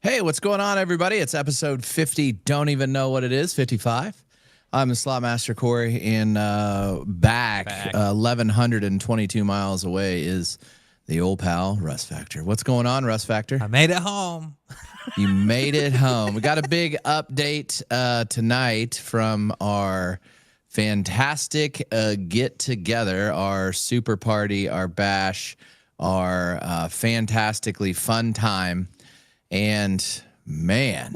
Hey, what's going on, everybody? It's episode 50. Don't even know what it is. 55. I'm the slotmaster Corey, and back 1,122 miles away is the old pal Russ Factor. What's going on, Russ Factor? I made it home. You made it home. We got a big update tonight from our fantastic get together, our super party, our bash, our fantastically fun time. And man,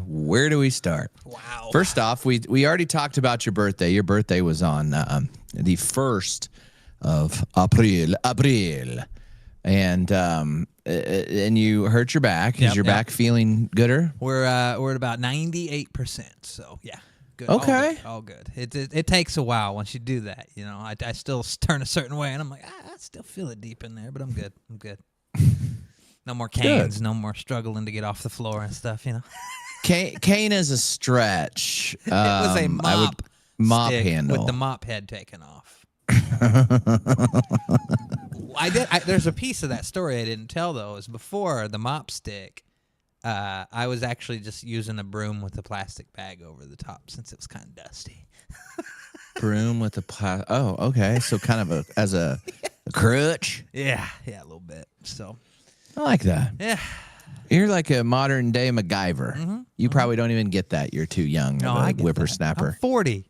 where do we start? Wow. First off, we already talked about your birthday. Your birthday was on the 1st of April. And you hurt your back. Is your back feeling gooder? We're at about 98%. So yeah, good. Okay, all good. It takes a while once you do that. You know, I still turn a certain way, and I'm like, I still feel it deep in there, but I'm good. No more canes. Good. No more struggling to get off the floor and stuff. You know, cane is a stretch. It was a mop stick handle with the mop head taken off. There's a piece of that story I didn't tell though. Is before the mop stick, I was actually just using a broom with a plastic bag over the top since it was kind of dusty. Broom with a oh, okay. So kind of as a crutch. Yeah, a little bit. So I like that. Yeah. You're like a modern day MacGyver. Mm-hmm. You probably don't even get that. You're too young. No, I get whippersnapper. I'm 40.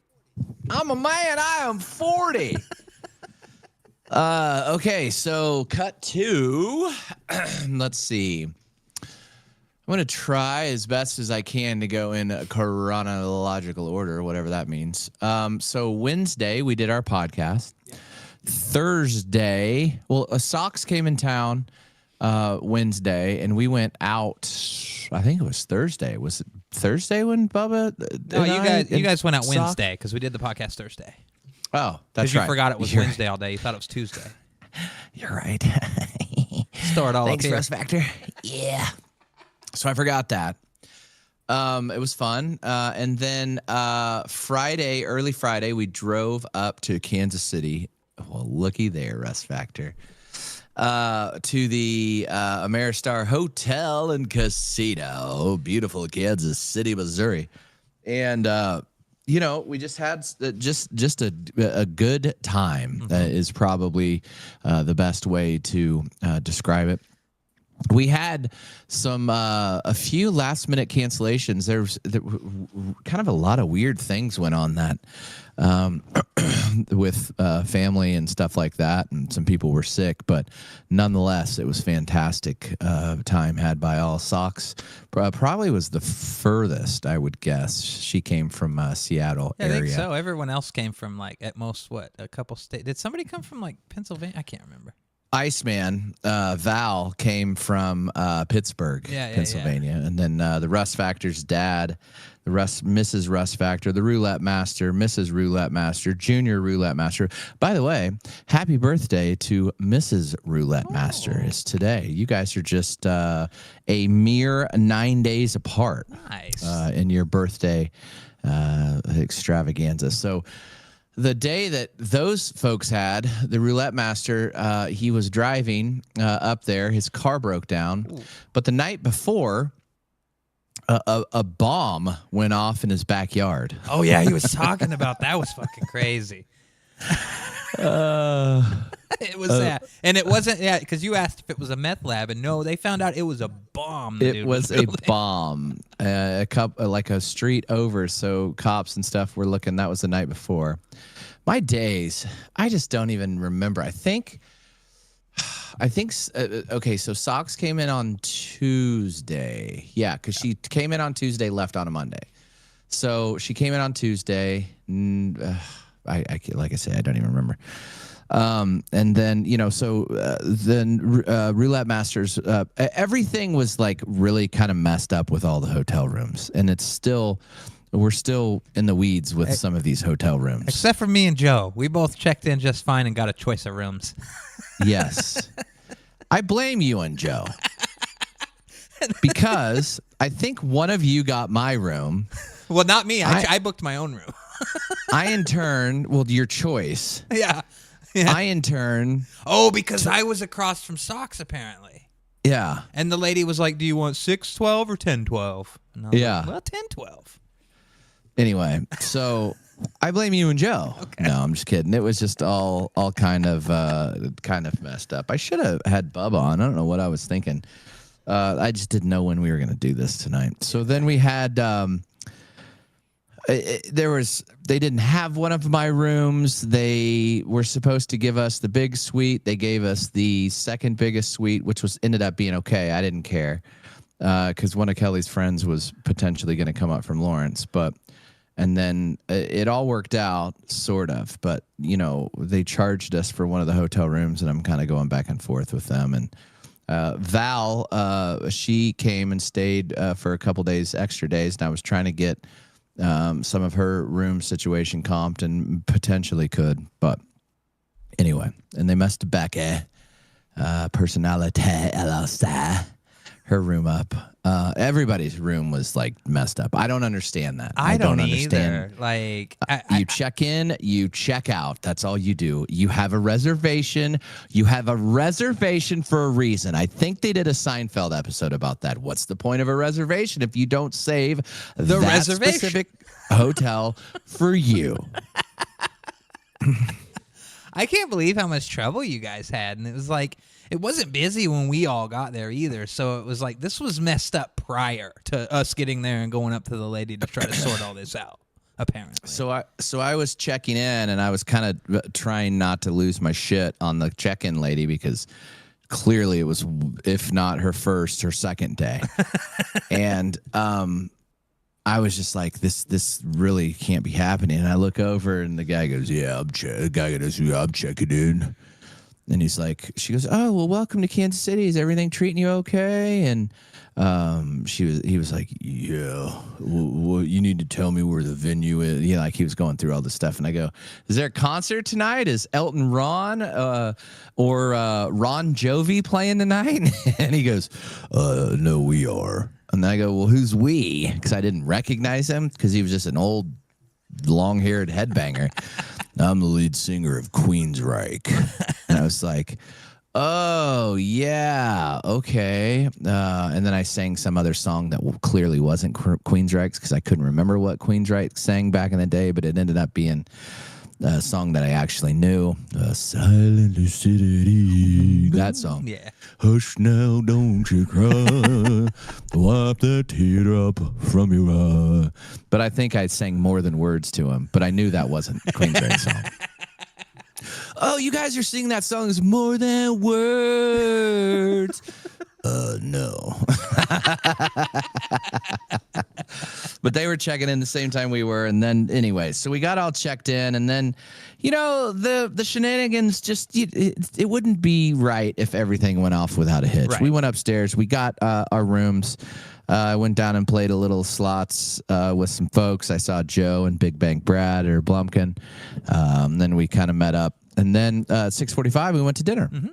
I'm a man. I am 40. Okay, so cut to, let's see. I'm going to try as best as I can to go in a chronological order, whatever that means. So Wednesday, we did our podcast. Yeah. Thursday, Sox came in town Wednesday, and we went out. I think it was Thursday. Was it Thursday when Bubba? No, you guys went out Wednesday because we did the podcast Thursday. Oh, that's right. You forgot it was Wednesday all day. You thought it was Tuesday. You're right. Store it all Thanks, up here. Russ Factor. Yeah. So I forgot that. It was fun. And then early Friday, we drove up to Kansas City. Well, looky there, Russ Factor. To the Ameristar Hotel and Casino, beautiful Kansas City, Missouri. And, we just had just a good time. Is probably the best way to describe it. We had a few last minute cancellations. There kind of a lot of weird things went on that with family and stuff like that, and some people were sick. But nonetheless, it was fantastic time had by all. Sox probably was the furthest, I would guess. She came from Seattle area. I think so. Everyone else came from at most a couple states. Did somebody come from Pennsylvania? I can't remember. Iceman, Val came from Pittsburgh, Pennsylvania. Yeah. And then the Russ Factor's dad, Mrs. Russ Factor, the Roulette Master, Mrs. Roulette Master, Junior Roulette Master. By the way, happy birthday to Mrs. Roulette Master is today. You guys are just a mere 9 days apart. Nice. In your birthday extravaganza. So the day that those folks had, the Roulette Master, he was driving up there. His car broke down. Ooh. But the night before, a bomb went off in his backyard. Oh, yeah, he was talking about that. Was fucking crazy. It was that. And it wasn't, because you asked if it was a meth lab, and no, they found out it was a bomb. It was a bomb, like a street over, so cops and stuff were looking. That was the night before. My days, I just don't even remember. I think, okay, so Sox came in on Tuesday. Yeah, because she came in on Tuesday, left on a Monday. So she came in on Tuesday. Like I say, I don't even remember. And then, Roulette Masters, everything was really kind of messed up with all the hotel rooms. And we're still in the weeds with some of these hotel rooms. Except for me and Joe. We both checked in just fine and got a choice of rooms. Yes. I blame you and Joe. Because I think one of you got my room. Well, not me. I booked my own room. I in turn, your choice. Yeah. I in turn. Oh, because I was across from Sox, apparently. Yeah. And the lady was like, "Do you want 612 or 1012?" And I was Yeah. like, well, 1012. Anyway, so I blame you and Joe. Okay. No, I'm just kidding. It was just all kind of messed up. I should have had Bubba on. I don't know what I was thinking. I just didn't know when we were going to do this tonight. So then we had they didn't have one of my rooms. They were supposed to give us the big suite. They gave us the second biggest suite, which ended up being okay. I didn't care because one of Kelly's friends was potentially going to come up from Lawrence, and then it all worked out, sort of. But, they charged us for one of the hotel rooms, and I'm kind of going back and forth with them. And Val, she came and stayed for a couple days, extra days, and I was trying to get some of her room situation comped and potentially could. But anyway, and they messed Becky, personality, her room up. Everybody's room was like messed up. I don't understand that. I don't understand. Either. Like you check in, you check out. That's all you do. You have a reservation. You have a reservation for a reason. I think they did a Seinfeld episode about that. What's the point of a reservation if you don't save the that reservation specific hotel for you? I can't believe how much trouble you guys had. And it was like, it wasn't busy when we all got there either. So it was like, this was messed up prior to us getting there and going up to the lady to try to sort all this out, apparently. So I was checking in, and I was kind of trying not to lose my shit on the check-in lady because clearly it was, if not her first, her second day. And I was just like, this really can't be happening. And I look over, and the guy goes, "Yeah, I'm checking in." And he's like, she goes, "Oh, well, welcome to Kansas City. Is everything treating you okay?" And he was like, "Yeah, well, you need to tell me where the venue is." Yeah, like he was going through all this stuff. And I go, "Is there a concert tonight? Is Elton Ron or Ron Jovi playing tonight?" And he goes, "No, we are." And I go, "Well, who's we?" Because I didn't recognize him because he was just an old, long-haired headbanger. "I'm the lead singer of Queensryche." And I was like, "Oh, yeah, okay." And then I sang some other song that clearly wasn't Queensryche's because I couldn't remember what Queensryche sang back in the day, but it ended up being a song that I actually knew. "Silent City," that song. Yeah. "Hush now, don't you cry. Wipe that teardrop from your eye." But I think I sang more than words to him, but I knew that wasn't Queensryche's song. "Oh, you guys are singing that song is more than words." No. But they were checking in the same time we were. And then anyway, so we got all checked in, and then, the shenanigans just, it wouldn't be right if everything went off without a hitch. Right. We went upstairs, we got our rooms. I went down and played a little slots with some folks. I saw Joe and Big Bang Brad or Blumpkin. Then we kind of met up. And then at 6:45, we went to dinner. Mm-hmm.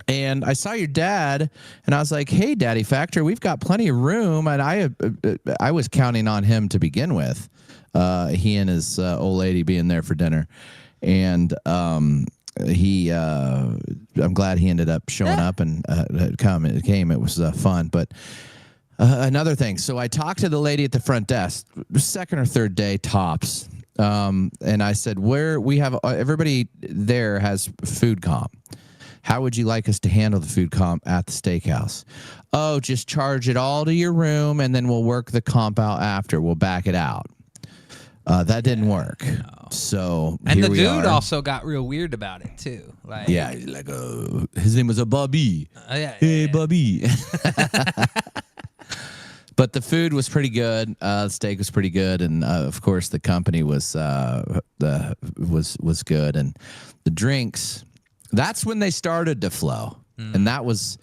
And I saw your dad, and I was like, "Hey, Daddy Factor, we've got plenty of room." And I was counting on him to begin with, he and his old lady being there for dinner. And I'm glad he ended up showing up and came. It was fun. But another thing, so I talked to the lady at the front desk, second or third day tops, and I said, "Where we have everybody there has food comp. How would you like us to handle the food comp at the steakhouse?" "Oh, just charge it all to your room, and then we'll work the comp out after. We'll back it out." That didn't work. No. So and here the we dude are. Also got real weird about it too. Like, yeah, like his name was Bobby. Hey, Bobby. But the food was pretty good. The steak was pretty good, and of course the company was good, and the drinks. That's when they started to flow, and that was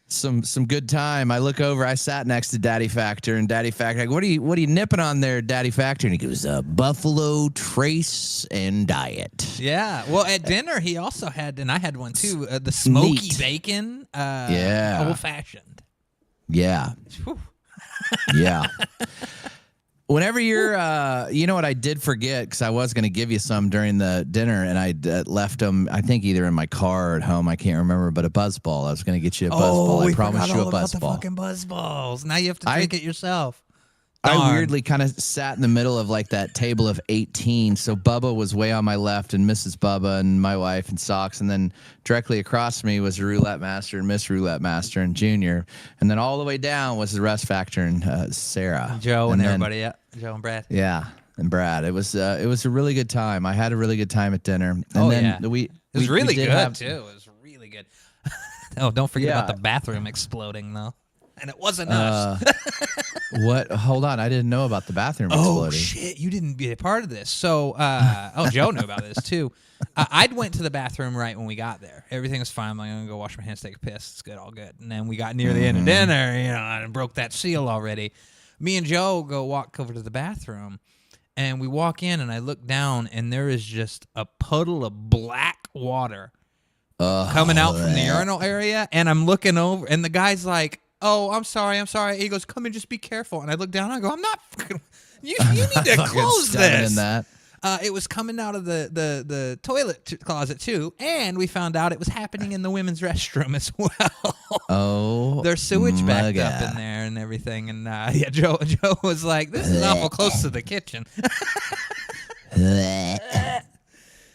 some good time. I look over. I sat next to Daddy Factor, and Daddy Factor, like, what are you nipping on there, Daddy Factor? And he goes, "Buffalo Trace and Diet." Yeah. Well, at dinner he also had, and I had one too, the smoky Neat. bacon, Yeah, old fashioned. Yeah, Whew. yeah. Whenever you're, you know what I did forget, because I was going to give you some during the dinner, and I left them, I think either in my car or at home, I can't remember, but a buzz ball. I was going to get you a buzz ball. I promised you a buzz ball. The fucking buzz balls. Now you have to drink it yourself. I Darn. weirdly kind of sat in the middle of like that table of 18. So Bubba was way on my left, and Mrs. Bubba and my wife and Socks. And then directly across me was the Roulette Master and Miss Roulette Master and Junior. And then all the way down was the Rest Factor and Sarah. Joe and everybody, yeah. Joe and Brad. Yeah, and Brad. It was a really good time. I had a really good time at dinner. And it was really good, too. It was really good. Oh, don't forget about the bathroom exploding, though. And it wasn't us. What? Hold on. I didn't know about the bathroom exploding. Oh, shit. You didn't be a part of this. So, Joe knew about this, too. I'd went to the bathroom right when we got there. Everything was fine. I'm like, I'm going to go wash my hands, take a piss. It's good, all good. And then we got near the end of dinner, and broke that seal already. Me and Joe walk over to the bathroom, and we walk in, and I look down, and there is just a puddle of black water coming out from the urinal area. And I'm looking over, and the guy's like, oh, I'm sorry. He goes, come and just be careful. And I look down, and I go, I'm not fucking... You need to close this. In that. It was coming out of the toilet closet, too, and we found out it was happening in the women's restroom as well. Oh, there's sewage backed up in there and everything. And, Joe was like, this is awful close to the kitchen.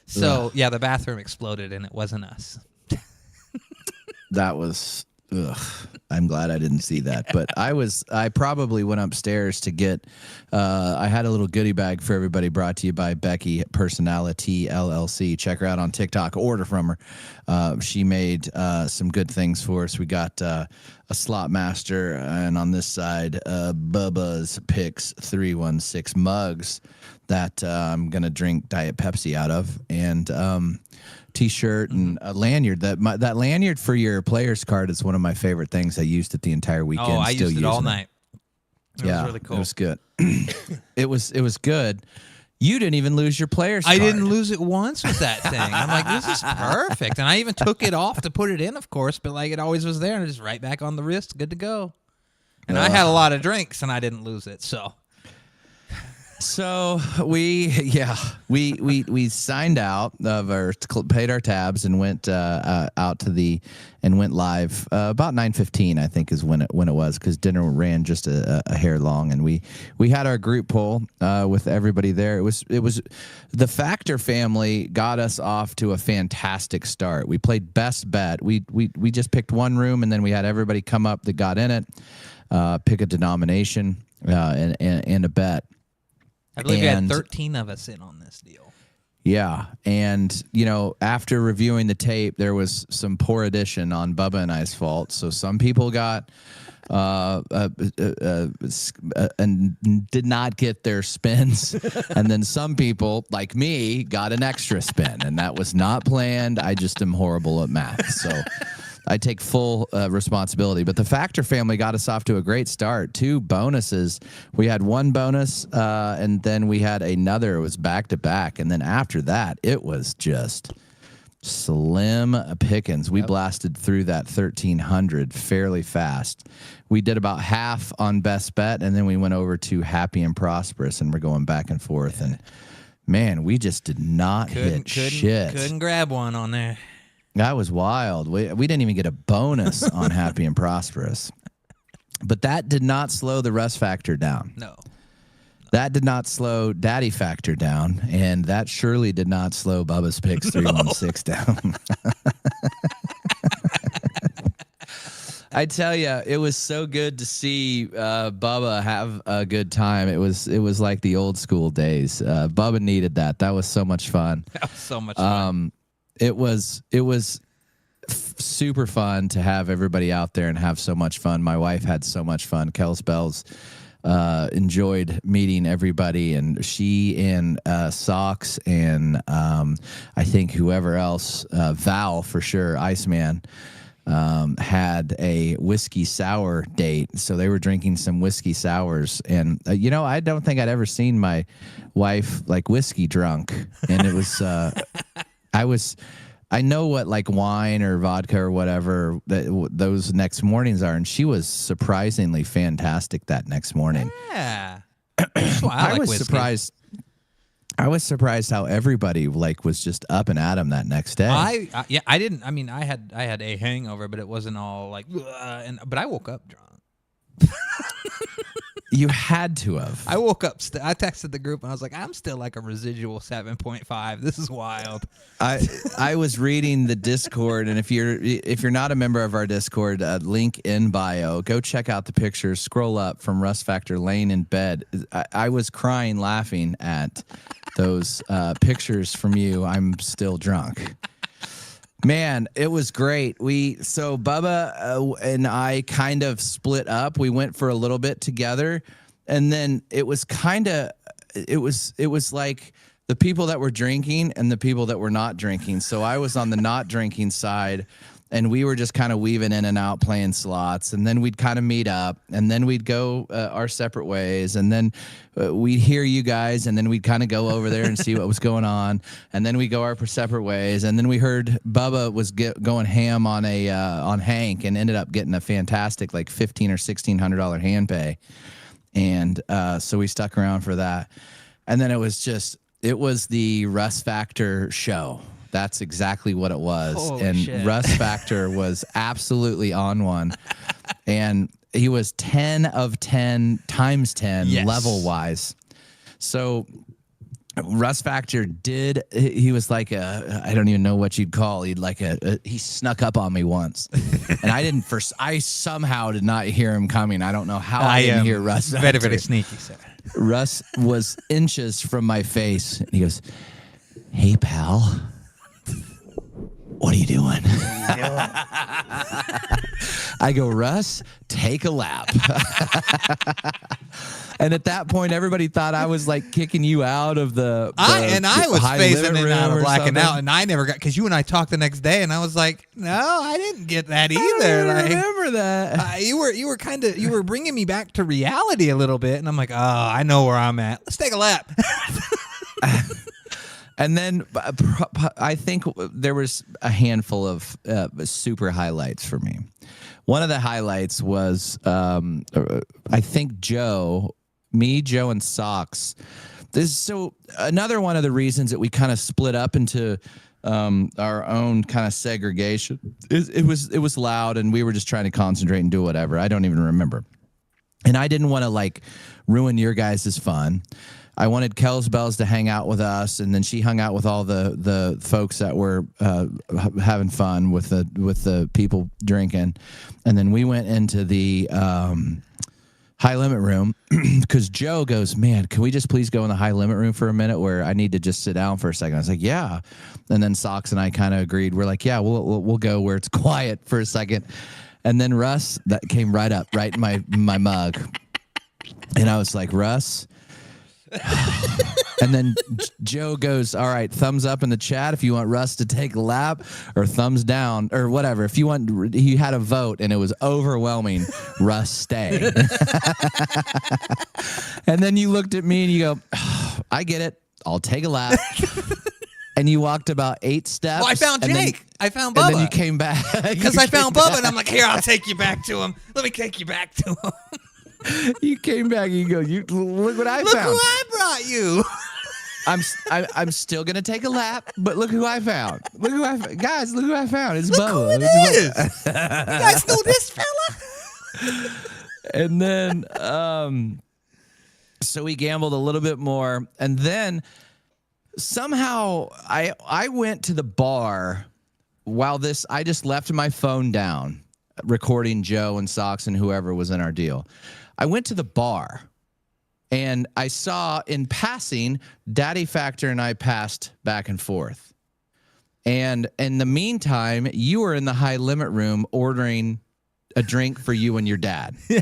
So, the bathroom exploded, and it wasn't us. That was... Ugh, I'm glad I didn't see that, but I probably went upstairs to get, I had a little goodie bag for everybody brought to you by Becky Personality LLC. Check her out on TikTok, order from her. She made some good things for us. We got a slotmaster, and on this side, Bubba's Picks 316 mugs that I'm going to drink Diet Pepsi out of, and T-shirt and a lanyard. That lanyard for your player's card is one of my favorite things. I used it the entire weekend. Oh, I used it all night. It was really cool. It was good. It was good. You didn't even lose your player's card. I didn't lose it once with that thing. I'm like, this is perfect. And I even took it off to put it in, of course, but like it always was there, and just right back on the wrist, good to go. And I had a lot of drinks, and I didn't lose it, so... So we signed out of paid our tabs and went out to went live about 9:15, I think is when it was, because dinner ran just a hair long, and we had our group poll with everybody there. It was the Factor family got us off to a fantastic start. We played best bet. We just picked one room, and then we had everybody come up that got in it, pick a denomination and a bet. I believe we had 13 of us in on this deal. Yeah, and, after reviewing the tape, there was some poor addition on Bubba and I's fault. So some people got and did not get their spins. And then some people, like me, got an extra spin, and that was not planned. I just am horrible at math, so... I take full responsibility, but the Factor family got us off to a great start. 2 bonuses. We had one bonus, and then we had another. It was back to back, and then after that, it was just slim pickings. We blasted through that 1,300 fairly fast. We did about half on best bet, and then we went over to happy and prosperous, and we're going back and forth. And man, we just did not hit shit. Couldn't grab one on there. That was wild. We didn't even get a bonus on Happy and Prosperous. But that did not slow the Rest Factor down. No. That did not slow Daddy Factor down, and that surely did not slow Bubba's Picks 316 down. I tell you, it was so good to see Bubba have a good time. It was like the old school days. Bubba needed that. That was so much fun. That was so much fun. It was super fun to have everybody out there and have so much fun. My wife had so much fun. Kels Bells enjoyed meeting everybody, and she and Socks and I think whoever else, Val for sure, Iceman, had a whiskey sour date. So they were drinking some whiskey sours, and I don't think I'd ever seen my wife like whiskey drunk, and it was I know what like wine or vodka or whatever those next mornings are, and she was surprisingly fantastic that next morning. Yeah. That's why I like was whiskey. surprised. I was surprised how everybody like was just up and at 'em that next day. I didn't. I mean, I had a hangover, but it wasn't all like. But I woke up drunk. You had to have. I woke up. I texted the group and I was like, I'm still like a residual 7.5. This is wild. I was reading the Discord, and if you're not a member of our Discord, link in bio. Go check out the pictures. Scroll up from Russ Factor laying in bed. I was crying, laughing at those pictures from you. I'm still drunk. Man, it was great. So Bubba and I kind of split up. We went for a little bit together, and then it was like the people that were drinking and the people that were not drinking. So I was on the not drinking side, and we were just kind of weaving in and out playing slots, and then we'd kind of meet up, and then we'd go our separate ways, and then we'd hear you guys, and then we'd kind of go over there and see what was going on, and then we go our separate ways, and then we heard Bubba was going ham on on Hank, and ended up getting a fantastic like $1,500 or $1,600 hand pay, and so we stuck around for that, and then it was the Russ Factor show. That's exactly what it was. Holy and shit. Russ Factor was absolutely on one. And he was 10 of 10 times 10 Yes. level wise. So Russ Factor he was like I don't even know what you'd call. He snuck up on me once. And I somehow did not hear him coming. I don't know how I didn't hear Russ Factor. Very, very sneaky, sir. Russ was inches from my face. And he goes, "Hey, pal. What are you doing?" I go, "Russ, take a lap." And at that point, everybody thought I was like kicking you out of the I was phasing in and out of blacking something. out, and I never got, because you and I talked the next day, and I was like, no, I didn't get that either. I Like, remember that. you were bringing me back to reality a little bit, and I'm like, oh, I know where I'm at. Let's take a lap. And then I think there was a handful of super highlights for me. One of the highlights was, I think Joe, and Socks. So another one of the reasons that we kind of split up into our own kind of segregation. It was loud, and we were just trying to concentrate and do whatever. I don't even remember. And I didn't want to like ruin your guys' fun. I wanted Kels Bells to hang out with us, and then she hung out with all the folks that were having fun with the people drinking, and then we went into the high limit room because Joe goes, "Man, can we just please go in the high limit room for a minute where I need to just sit down for a second?" I was like, "Yeah," and then Socks and I kind of agreed. We're like, "Yeah, we'll go where it's quiet for a second," and then Russ that came right in my mug, and I was like, "Russ." And then Joe goes, "All right, thumbs up in the chat if you want Russ to take a lap, or thumbs down, or whatever. If you want," he had a vote, and it was overwhelming. Russ stay. And then you looked at me and you go, "I get it. I'll take a lap." And you walked about 8 steps. Well, I found Jake. I found Bubba. And then you came back. Because I found Bubba, and I'm like, here, I'll take you back to him. Let me take you back to him. You came back and you go, look what I Look found. who I brought you. I'm still gonna take a lap, but look who I found. Guys, look who I found. It's Look Bubba. who it is. You guys know this fella? And then, so we gambled a little bit more, and then somehow I went to the bar while I just left my phone down, recording Joe and Socks and whoever was in our deal. I went to the bar, and I saw in passing Daddy Factor and I passed back and forth. And in the meantime, you were in the high limit room ordering a drink for you and your dad. Yeah.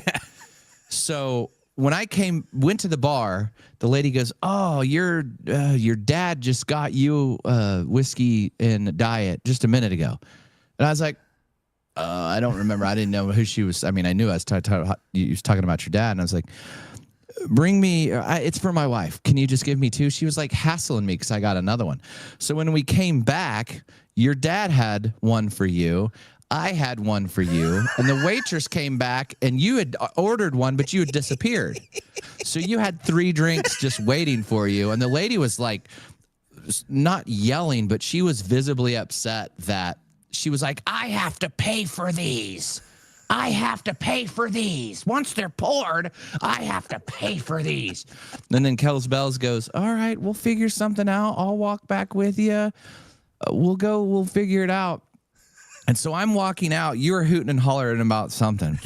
So when I went to the bar, the lady goes, "Oh, your dad just got you whiskey and diet just a minute ago." And I was like, I don't remember. I didn't know who she was. I mean, I knew I was you was talking about your dad, and I was like, "Bring me. It's for my wife. Can you just give me 2?" She was like hassling me because I got another one. So when we came back, your dad had one for you. I had one for you. And the waitress came back and you had ordered one, but you had disappeared. So you had 3 drinks just waiting for you. And the lady was like, not yelling, but she was visibly upset that she was like, I have to pay for these. I have to pay for these. Once they're poured, I have to pay for these. And then Kells Bells goes, all right, we'll figure something out. I'll walk back with you. We'll figure it out. And so I'm walking out. You were hooting and hollering about something.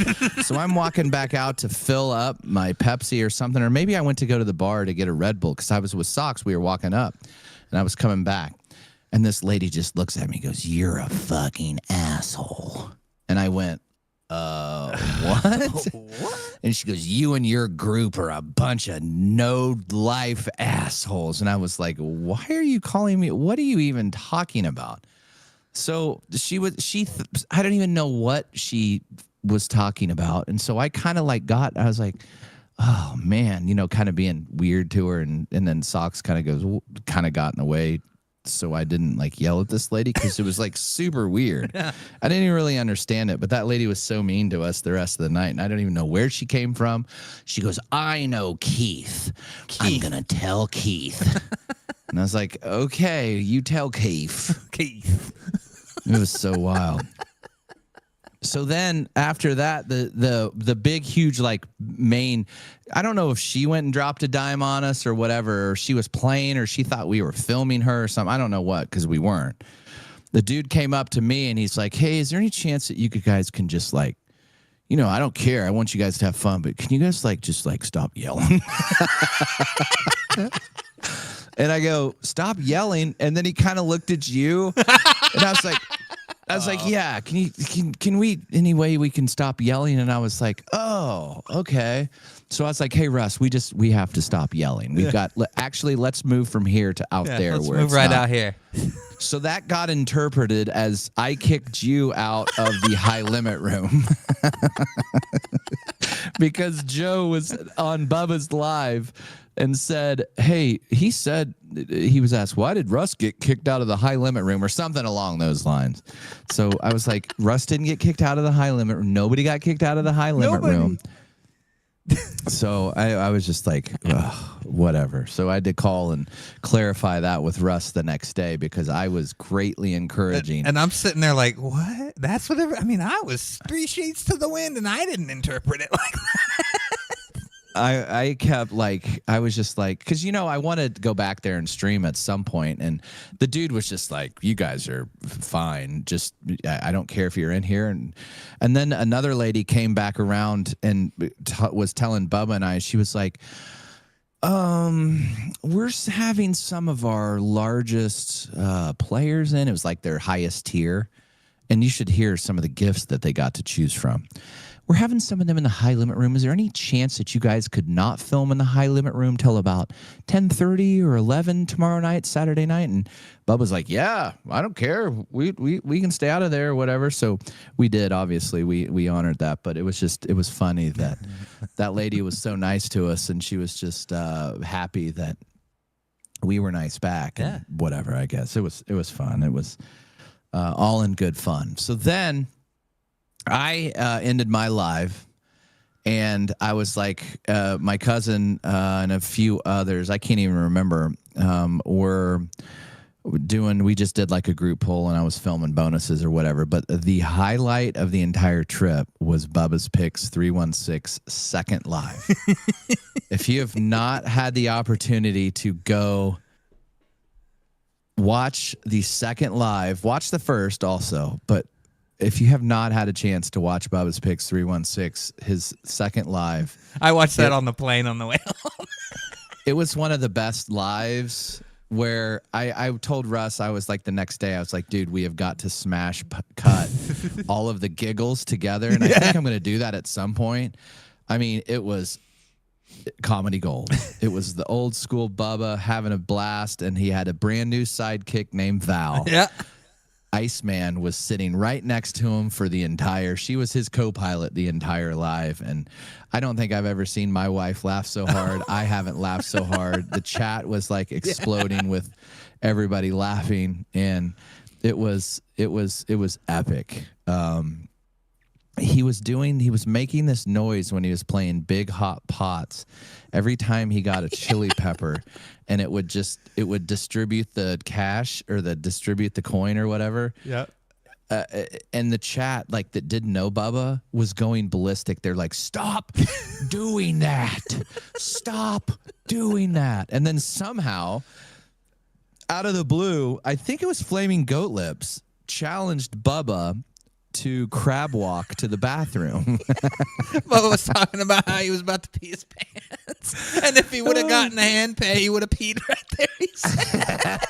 So I'm walking back out to fill up my Pepsi or something. Or maybe I went to go to the bar to get a Red Bull because I was with Socks. We were walking up and I was coming back. And this lady just looks at me and goes, you're a fucking asshole. And I went, what? What? And she goes, you and your group are a bunch of no-life assholes. And I was like, why are you calling me? What are you even talking about? So I don't even know what she was talking about. And so I kind of I was like, oh man, kind of being weird to her. And then Socks kind of got in the way. So I didn't yell at this lady because it was super weird. I didn't even really understand it, but that lady was so mean to us the rest of the night. And I don't even know where she came from. She goes, I know Keith. I'm going to tell Keith. And I was like, okay, you tell Keith. Keith. It was so wild. So then after that, the big, huge, main, I don't know if she went and dropped a dime on us or whatever, or she was playing or she thought we were filming her or something. I don't know what, because we weren't. The dude came up to me and he's like, hey, is there any chance that you guys can just I don't care. I want you guys to have fun, but can you guys just stop yelling? And I go, stop yelling. And then he kind of looked at you and I was like, yeah, can we, any way we can stop yelling? And I was like, oh, okay. So I was like, hey, Russ, we have to stop yelling. We've got, let's move from here to out there. Let's where move it's right not. out here. So that got interpreted as I kicked you out of the high limit room because Joe was on Bubba's Live and said, hey, he said, he was asked, why did Russ get kicked out of the high limit room or something along those lines? So I was like, Russ didn't get kicked out of the high limit room. Nobody got kicked out of the high limit room. So I was just like, whatever. So I had to call and clarify that with Russ the next day because I was greatly encouraging. And I'm sitting there like, what? That's whatever. I mean, I was 3 sheets to the wind and I didn't interpret it like that. I kept I was just because I wanted to go back there and stream at some point, and the dude was just like, you guys are fine, just I don't care if you're in here. And then another lady came back around and was telling Bubba and I, she was like, we're having some of our largest players in. It was their highest tier, and you should hear some of the gifts that they got to choose from. We're having some of them in the high limit room. Is there any chance that you guys could not film in the high limit room till about 10:30 or 11 tomorrow night, Saturday night? And Bubba's like, yeah, I don't care. We can stay out of there or whatever. So we did, obviously. We honored that. But it was funny that that lady was so nice to us, and she was just happy that we were nice back and whatever, I guess. It was fun. It was all in good fun. So then I ended my live, and I was like, my cousin and a few others, I can't even remember, we just did a group poll, and I was filming bonuses or whatever. But the highlight of the entire trip was Bubba's Picks 316 second live. If you have not had the opportunity to go watch the second live, watch the first also, but if you have not had a chance to watch Bubba's Picks 316, his second live. I watched that on the plane on the way home. It was one of the best lives where I told Russ, I was the next day, I was like, dude, we have got to smash cut all of the giggles together. And I think I'm going to do that at some point. I mean, it was comedy gold. It was the old school Bubba having a blast, and he had a brand new sidekick named Val. Yeah. Iceman was sitting right next to him for she was his co-pilot the entire live. And I don't think I've ever seen my wife laugh so hard. I haven't laughed so hard. The chat was exploding with everybody laughing. And It was epic. He was making this noise when he was playing Big Hot Pots every time he got a chili pepper, and it would distribute the cash or distribute the coin or whatever. Yeah. And the chat, like, that didn't know Bubba was going ballistic. They're like, stop doing that. Stop doing that. And then somehow, out of the blue, I think it was Flaming Goat Lips, challenged Bubba to crab walk to the bathroom. Bubba was talking about how he was about to pee his pants. And if he would have gotten a hand pay, he would have peed right there, he said.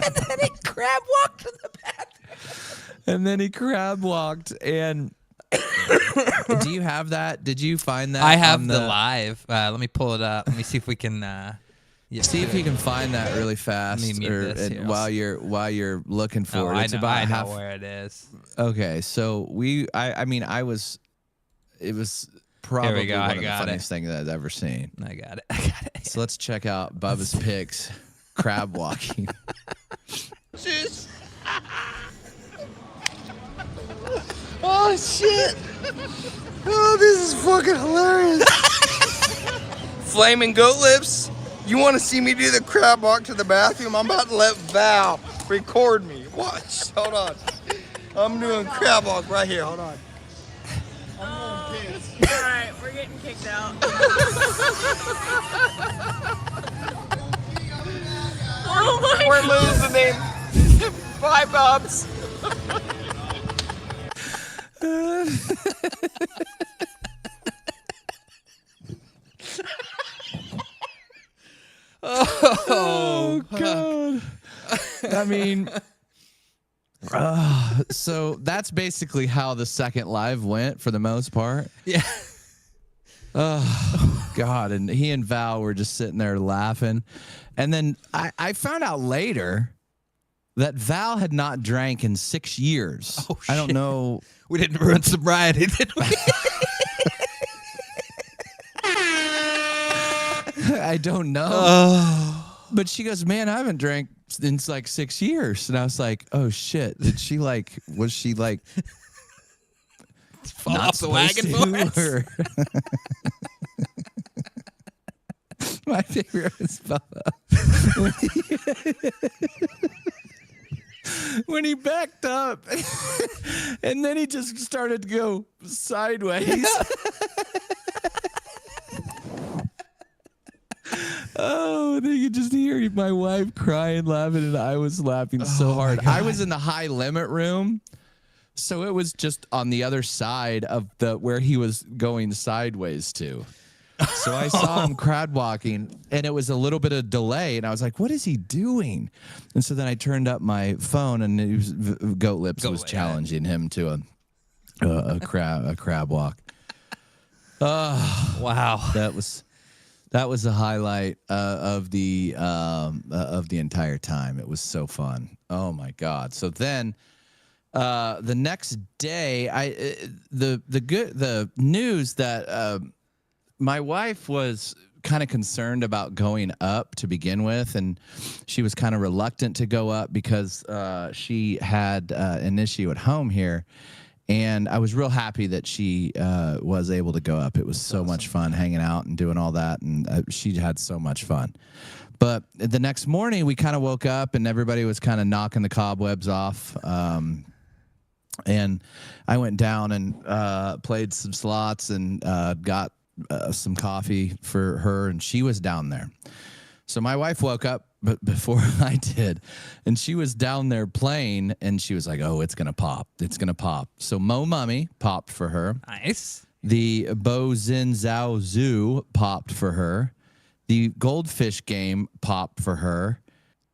And then he crab walked to the bathroom. And then he crab walked. And do you have that? Did you find that? I have the live. Let me pull it up. Let me see if we can... see if you can find that really fast, Let me mute this here. while you're looking for it. I It's know, about I know half. where it is. Okay, so it was probably go, one I of the got funniest things that I've ever seen. I got it. So let's check out Bubba's pics, crab walking. Oh shit! Oh, this is fucking hilarious. Flaming Goat Lips, you want to see me do the crab walk to the bathroom? I'm about to let Val record me. Watch. Hold on. I'm doing crab walk right here. Hold on. I'm going piss. All right, we're getting kicked out. Oh my We're losing him. Bye, Bubs. Oh God! I mean, so that's basically how the second live went for the most part. Yeah. Oh God! And he and Val were just sitting there laughing, and then I found out later that Val had not drank in 6 years. Oh, I don't shit. know. We didn't ruin sobriety, did we? I don't know. Oh. But she goes, man, I haven't drank in like 6 years. And I was like, oh shit. Was she like Fall not off the wagon supposed for us? to, or- My favorite was Bubba. When he backed up and then he just started to go sideways. Oh, and then you could just hear my wife crying, laughing, and I was laughing so hard. I was in the high limit room, so it was just on the other side of where he was going sideways to. So I saw him crowd walking, and it was a little bit of delay, and I was like, "What is he doing?" And so then I turned up my phone, and it was, Goat Lips was challenging him to a crab walk. Wow. That was the highlight of the entire time. It was so fun. Oh my God! So then, the next day, the news that my wife was kind of concerned about going up to begin with, and she was kind of reluctant to go up because she had an issue at home here. And I was real happy that she was able to go up. It was so much fun hanging out and doing all that. And she had so much fun. But the next morning, we kind of woke up and everybody was kind of knocking the cobwebs off. And I went down and played some slots and got some coffee for her. And she was down there. So my wife woke up before I did, and she was down there playing, and she was like, oh, it's going to pop. It's going to pop. So Mo Mummy popped for her. Nice. The Bo Zin Zhao Zoo popped for her. The Goldfish Game popped for her.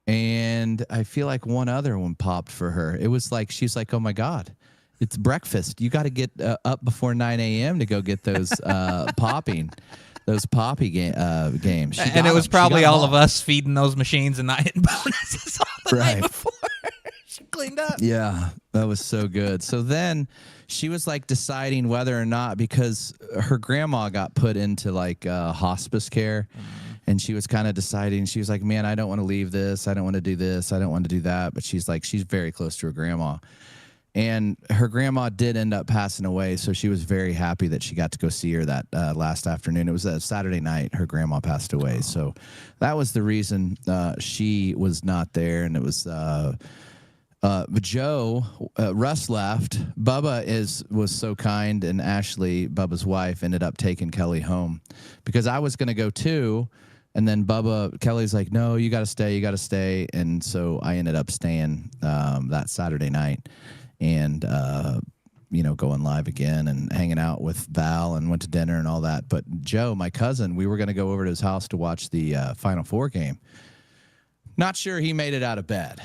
And I feel like one other one popped for her. It was like, she's like, oh my God, it's breakfast. You got to get up before 9 a.m. to go get those popping. Those poppy games. And it was probably all of us feeding those machines and not hitting bonuses all the night before. She cleaned up. Yeah, that was so good. So then she was like deciding whether or not, because her grandma got put into like hospice care. and she was kind of deciding. She was like, man, I don't want to leave this. I don't want to do this. I don't want to do that. But she's like, she's very close to her grandma. And her grandma did end up passing away, so she was very happy that she got to go see her that last afternoon. It was a Saturday night. Her grandma passed away, so that was the reason she was not there. And it was Joe, Russ left. Bubba was so kind, and Ashley, Bubba's wife, ended up taking Kelly home because I was going to go too. And then Kelly's like, no, you got to stay. And so I ended up staying that Saturday night and, going live again and hanging out with Val and went to dinner and all that. But Joe, my cousin, we were going to go over to his house to watch the Final Four game. Not sure he made it out of bed.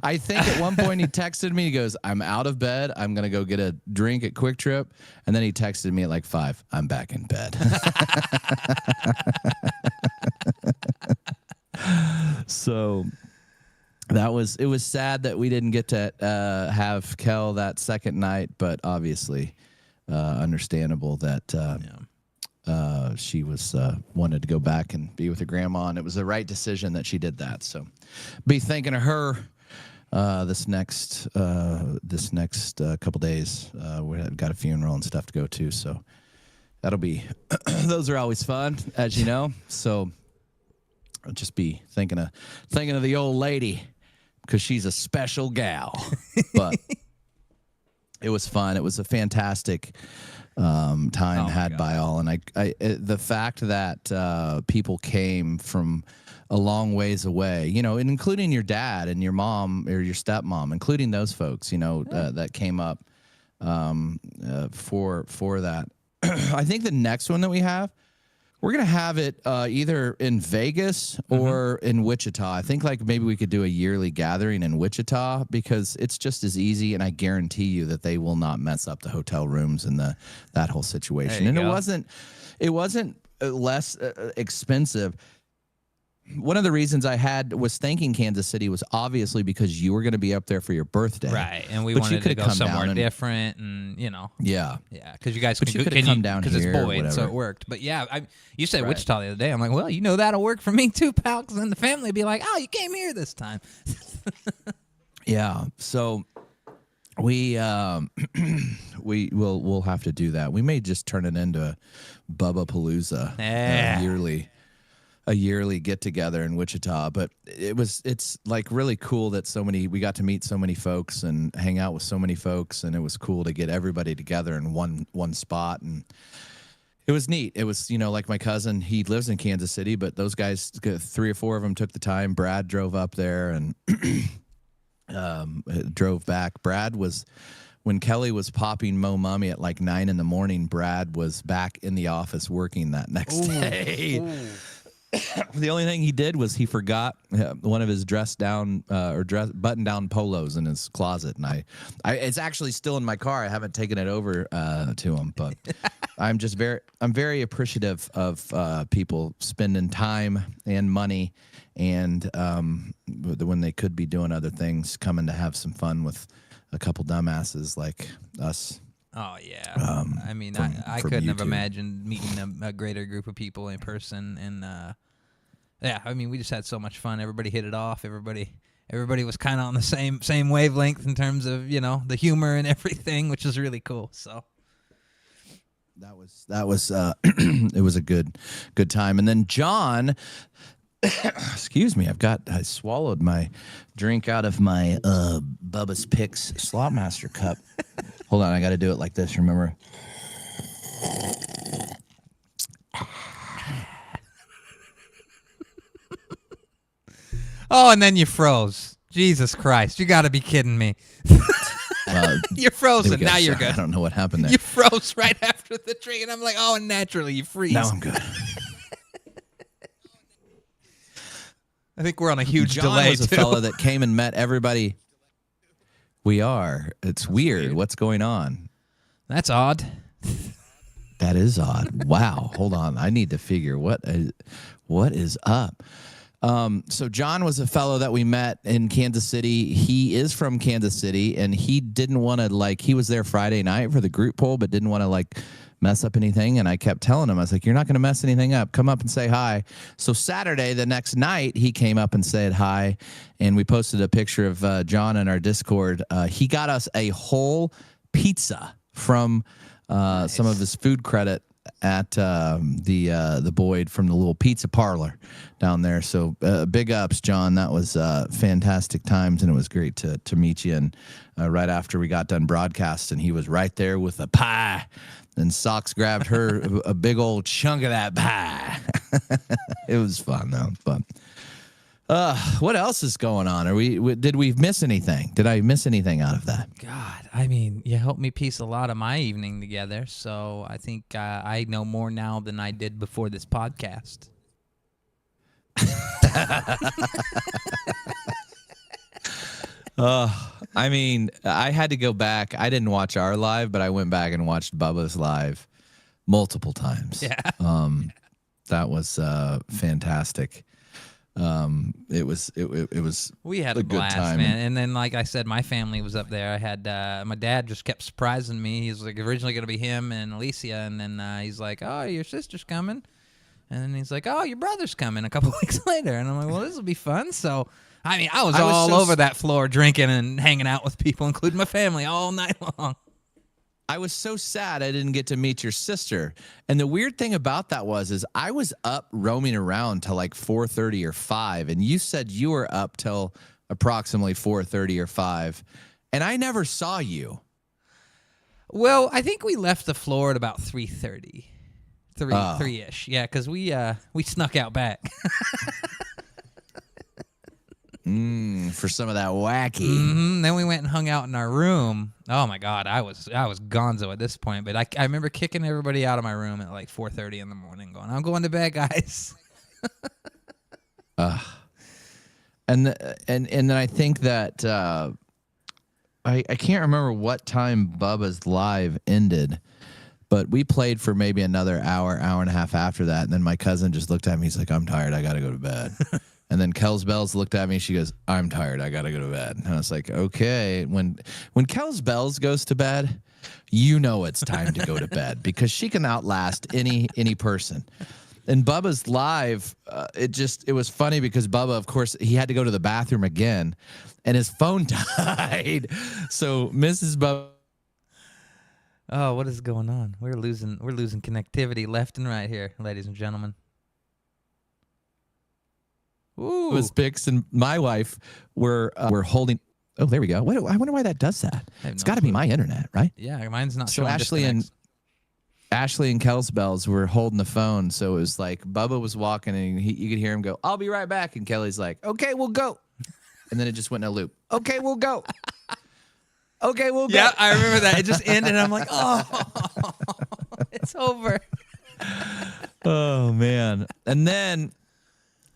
I think at one point he texted me. He goes, I'm out of bed. I'm going to go get a drink at Quick Trip. And then he texted me at like 5. I'm back in bed. So it was sad that we didn't get to have Kel that second night, but obviously understandable that she was wanted to go back and be with her grandma, and it was the right decision that she did that. So be thinking of her this next couple days. We've got a funeral and stuff to go to, so that'll be those are always fun, as you know. So I'll just be thinking of the old lady because she's a special gal. But it was fun. It was a fantastic time had by all, and I the fact that people came from a long ways away, and including your dad and your mom or your stepmom, including those folks, that came up for that. I think the next one that we have, we're gonna have it either in Vegas or in Wichita. I think like maybe we could do a yearly gathering in Wichita because it's just as easy, and I guarantee you that they will not mess up the hotel rooms and that whole situation. And it wasn't less expensive. One of the reasons I was thinking Kansas City was obviously because you were going to be up there for your birthday, right? And we wanted to go somewhere different, and yeah, because you guys could come down here, because it's Boyd, so it worked. But yeah, you said Wichita the other day. I'm like, well, that'll work for me too, pal. Because then the family would be like, oh, you came here this time. Yeah, so we'll have to do that. We may just turn it into a Bubba Palooza a yearly get together in Wichita, but it's like really cool that we got to meet so many folks and hang out with so many folks, and it was cool to get everybody together in one spot, and it was neat. It was, like my cousin, he lives in Kansas City, but those guys, 3 or 4 of them took the time. Brad drove up there and drove back. When Kelly was popping Mo Mummy at like 9 in, Brad was back in the office working that next day. The only thing he did was he forgot one of his button-down polos in his closet, and it's actually still in my car. I haven't taken it over to him, but I'm very appreciative of people spending time and money, and when they could be doing other things, coming to have some fun with a couple dumbasses like us. Oh yeah, I mean, I couldn't have imagined meeting a greater group of people in person, and I mean, we just had so much fun. Everybody hit it off. Everybody was kind of on the same wavelength in terms of the humor and everything, which is really cool. So that was it was a good time. And then John, excuse me, I swallowed my drink out of my Bubba's Picks Slotmaster cup. Hold on, I got to do it like this, remember? Oh, and then you froze. Jesus Christ, you got to be kidding me. You're frozen. Now you're good. I don't know what happened there. You froze right after the drink, and I'm like, oh, and naturally you freeze. Now I'm good. I think we're on a huge John delay, was a fella that came and met everybody. We are. It's weird. What's going on? That's odd. That is odd. Wow. Hold on. I need to figure what is up. So John was a fellow that we met in Kansas City. He is from Kansas City, and he didn't want to he was there Friday night for the group poll, but didn't want to mess up anything. And I kept telling him, I was like, you're not going to mess anything up. Come up and say hi. So Saturday, the next night, he came up and said hi. And we posted a picture of John in our Discord. He got us a whole pizza from some of his food credit at the Boyd from the little pizza parlor down there. So big ups, John. That was fantastic times, and it was great to meet you. And right after we got done broadcasting, he was right there with a pie, and Socks grabbed her a big old chunk of that pie. It was fun though. But what else is going on? Did we miss anything? Did I miss anything out of that? God, I mean, you helped me piece a lot of my evening together, so I think I know more now than I did before this podcast. I mean, I had to go back. I didn't watch our live, but I went back and watched Bubba's live multiple times. Yeah. That was fantastic. It was We had a a good blast, time. man. And then, like I said, my family was up there. I had my dad just kept surprising me. He's like originally going to be him and Alicia, and then he's like, "Oh, your sister's coming," and then he's like, "Oh, your brother's coming a couple weeks later," and I'm like, "Well, this will be fun." So, I mean, I was all over that floor drinking and hanging out with people, including my family, all night long. I was so sad I didn't get to meet your sister. And the weird thing about that is I was up roaming around till like 4:30 or 5, and you said you were up till approximately 4:30 or 5, and I never saw you. Well, I think we left the floor at about 3:30, 3-ish. Yeah, because we snuck out back. For some of that wacky. Mm-hmm. Then we went and hung out in our room. Oh my God, I was gonzo at this point. But I remember kicking everybody out of my room at like 4:30 in the morning, going, "I'm going to bed, guys." And then I think that I can't remember what time Bubba's live ended, but we played for maybe another hour and a half after that. And then my cousin just looked at me. He's like, "I'm tired. I got to go to bed." And then Kels Bells looked at me. She goes, "I'm tired. I got to go to bed." And I was like, okay. When Kels Bells goes to bed, you know it's time to go to bed because she can outlast any person. And Bubba's live, it was funny because Bubba, of course, he had to go to the bathroom again, and his phone died. So Mrs. Bubba. Oh, what is going on? We're losing connectivity left and right here, ladies and gentlemen. Ooh. Was Bix and my wife were holding. Oh, there we go. I wonder why that does that. It's got to be my internet, right? Yeah, mine's not. So showing Ashley and Kels Bells were holding the phone. So it was like Bubba was walking and you could hear him go, "I'll be right back." And Kelly's like, "Okay, we'll go." And then it just went in a loop. "Okay, we'll go." "Okay, we'll go." Yeah, I remember that. It just ended. And I'm like, oh, it's over. Oh man. And then.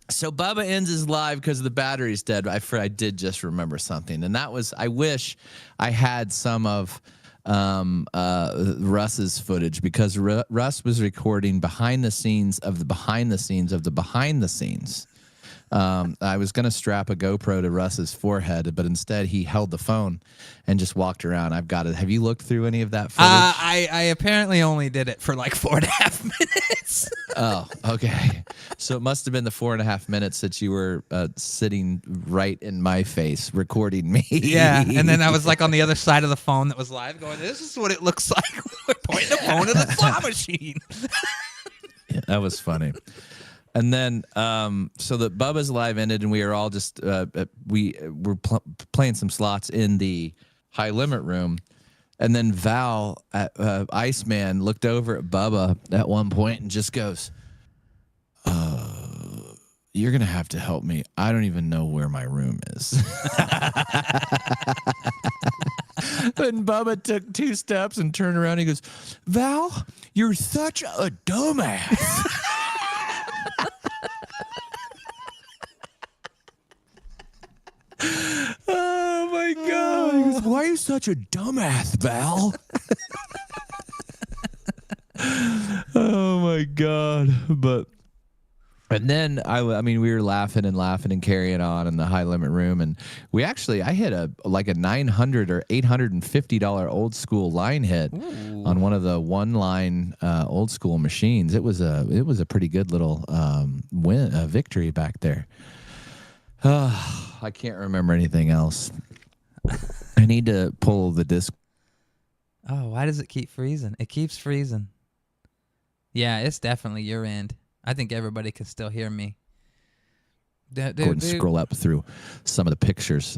So Bubba ends his live because the battery's dead. I did just remember something, and that was I wish I had some of Russ's footage because Russ was recording behind the scenes of the behind the scenes of the behind the scenes. I was going to strap a GoPro to Russ's forehead, but instead he held the phone and just walked around. I've got it. Have you looked through any of that footage? I apparently only did it for like 4.5 minutes. Oh, okay. So it must have been the 4.5 minutes that you were sitting right in my face recording me. Yeah, and then I was like on the other side of the phone that was live going, "This is what it looks like when we're pointing the phone at the slot machine." Yeah, that was funny. And then, so the Bubba's live ended, and we were all just we were playing some slots in the high limit room, and then Val, Iceman, looked over at Bubba at one point and just goes, "You're gonna have to help me. I don't even know where my room is." And Bubba took 2 steps and turned around. And he goes, "Val, you're such a dumbass." Oh my God. He goes, "Why are you such a dumbass, Val?" Oh my God. But And then I mean, we were laughing and carrying on in the high limit room, and I hit a $900 or $850 old school line hit on one of the one line old school machines. It was a pretty good little victory back there. I can't remember anything else. I need to pull the disc. Oh, why does it keep freezing? It keeps freezing. Yeah, it's definitely your end. I think everybody can still hear me. Go ahead and scroll up through some of the pictures.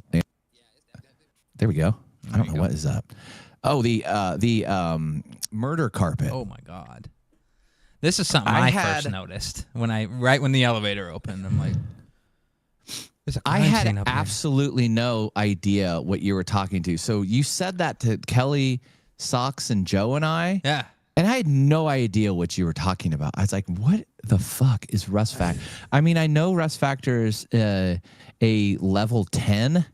There we go. I don't know what is up. Oh, the murder carpet. Oh my God. This is something I first noticed right when the elevator opened. I'm like, there's a crime I scene had up here. absolutely no idea what you were talking to. So you said that to Kelly, Socks, and Joe and I. Yeah. And I had no idea what you were talking about. I was like, what the fuck is Rust Factor? I mean, I know Rust Factor is a level 10,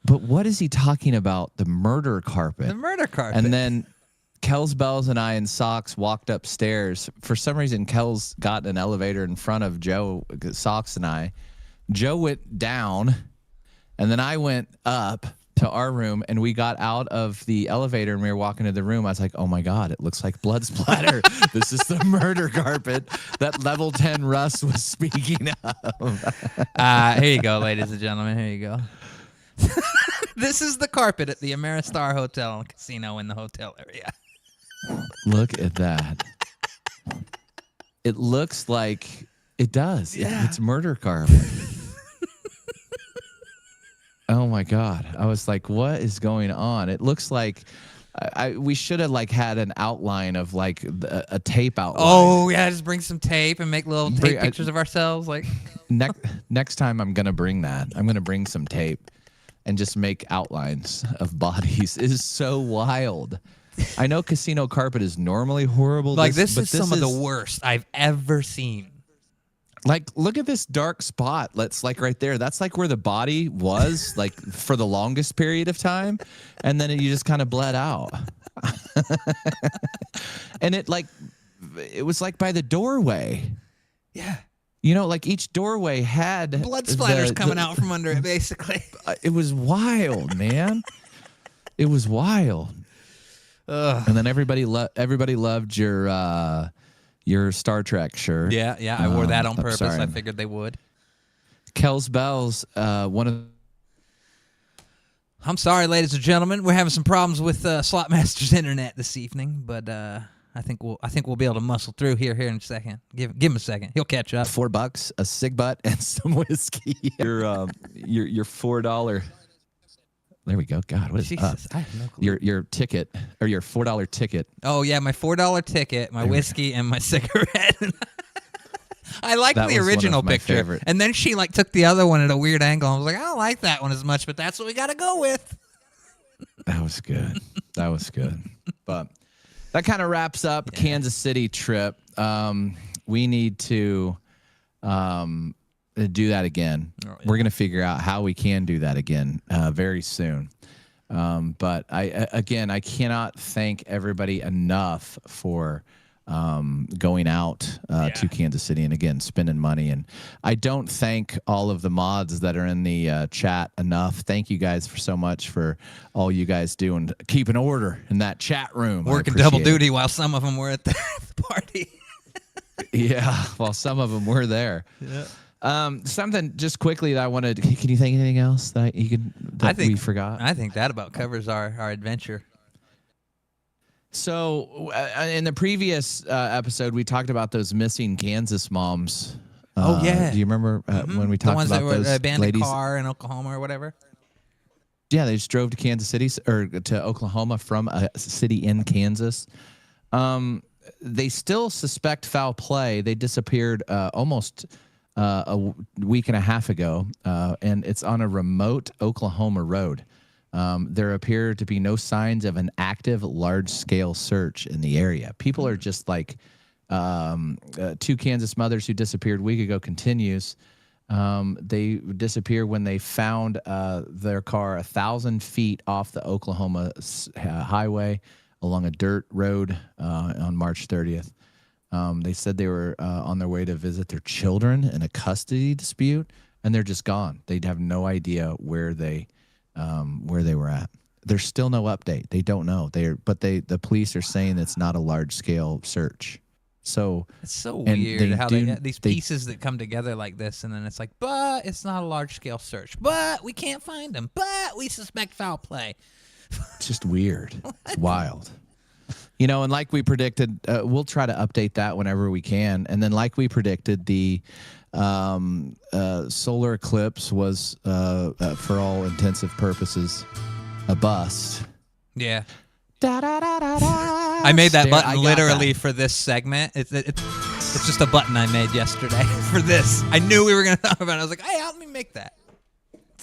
but what is he talking about? The murder carpet. The murder carpet. And then Kel's Bells and I and Socks walked upstairs. For some reason, Kel's got an elevator in front of Joe, Socks, and I. Joe went down, and then I went up to our room, and we got out of the elevator and we were walking to the room. I was like, oh my God, it looks like blood splatter. This is the murder carpet that level 10 Russ was speaking of. Here you go, ladies and gentlemen. Here you go. This is the carpet at the Ameristar Hotel and Casino in the hotel area. Look at that. It looks like it does. Yeah. It's murder carpet. Oh my God. I was like, what is going on? It looks like we should have had an outline of a tape outline. Oh yeah, just bring some tape and make little tape pictures of ourselves. Next time I'm going to bring that. I'm going to bring some tape and just make outlines of bodies. It is so wild. I know casino carpet is normally horrible. This is some of the worst I've ever seen. Look at this dark spot. That's right there. That's where the body was, for the longest period of time. And then you just kind of bled out. And it was by the doorway. Yeah. You know, each doorway had blood splatters coming out from under it, basically. It was wild, man. It was wild. Ugh. And then everybody loved your Star Trek shirt. Yeah, I wore that on purpose. Sorry. I figured they would. Kel's Bells, one of. I'm sorry, ladies and gentlemen. We're having some problems with Slotmaster's internet this evening, but I think we'll be able to muscle through here in a second. Give him a second. He'll catch up. $4, a cig butt, and some whiskey. Your $4. There we go. God, what is Jesus, up? I have no clue. Your ticket or your $4 ticket. Oh yeah, my $4 ticket, my whiskey, and my cigarette. I like the original picture, favorite. And then she took the other one at a weird angle. I was like, I don't like that one as much, but that's what we got to go with. That was good. That was good. But that kind of wraps up Kansas City trip. We need to do that again. Oh, yeah. We're going to figure out how we can do that again very soon. But I cannot thank everybody enough for going out to Kansas City and again spending money. And I don't thank all of the mods that are in the chat enough. Thank you guys so much for all you guys do and keeping order in that chat room. Working double duty while some of them were at the party. Yeah, while some of them were there. Yeah. Something just quickly that I wanted. Can you think anything else that we forgot? I think that about covers our adventure. So in the previous episode, we talked about those missing Kansas moms. Oh yeah, do you remember when we talked about those abandoned ladies? Car in Oklahoma or whatever? Yeah, they just drove to Kansas City or to Oklahoma from a city in Kansas. They still suspect foul play. They disappeared almost a week and a half ago, and it's on a remote Oklahoma road. There appear to be no signs of an active, large-scale search in the area. People are just two Kansas mothers who disappeared a week ago continues. They disappeared when they found their car 1,000 feet off the Oklahoma highway along a dirt road on March 30th. They said they were on their way to visit their children in a custody dispute, and they're just gone. They have no idea where they were at. There's still no update. They don't know. The police are saying it's not a large scale search. So it's so weird how these pieces that come together like this, and then it's like, but it's not a large scale search, but we can't find them, but we suspect foul play. It's just weird. It's wild. You know, and like we predicted, we'll try to update that whenever we can. And then like we predicted, the solar eclipse was, for all intensive purposes, a bust. Yeah. Da, da, da, da, da. I made that button literally for this segment. It's just a button I made yesterday for this. I knew we were going to talk about it. I was like, hey, help me make that.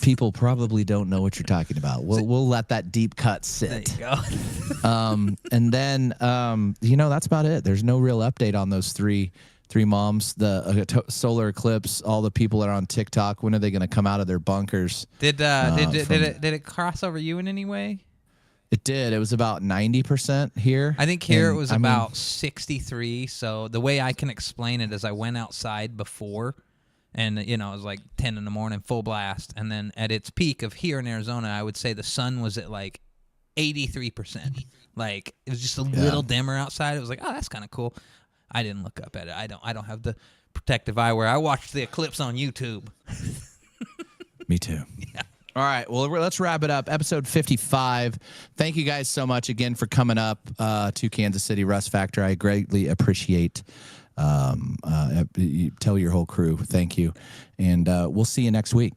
People probably don't know what you're talking about. We'll let that deep cut sit. There you go. And then, that's about it. There's no real update on those three moms, the solar eclipse, all the people that are on TikTok. When are they going to come out of their bunkers? Did it cross over you in any way? It did. It was about 90% here. I think here it was about 63. So the way I can explain it is I went outside before, and it was like 10 in the morning, full blast. And then at its peak of here in Arizona, I would say the sun was at like 83%. Like it was just a little dimmer outside. It was like, oh, that's kind of cool. I didn't look up at it. I don't have the protective eyewear. I watched the eclipse on YouTube. Me too. Yeah. All right. Well, let's wrap it up. Episode 55. Thank you guys so much again for coming up to Kansas City Rust Factor. I greatly appreciate. Tell your whole crew. Thank you. And we'll see you next week.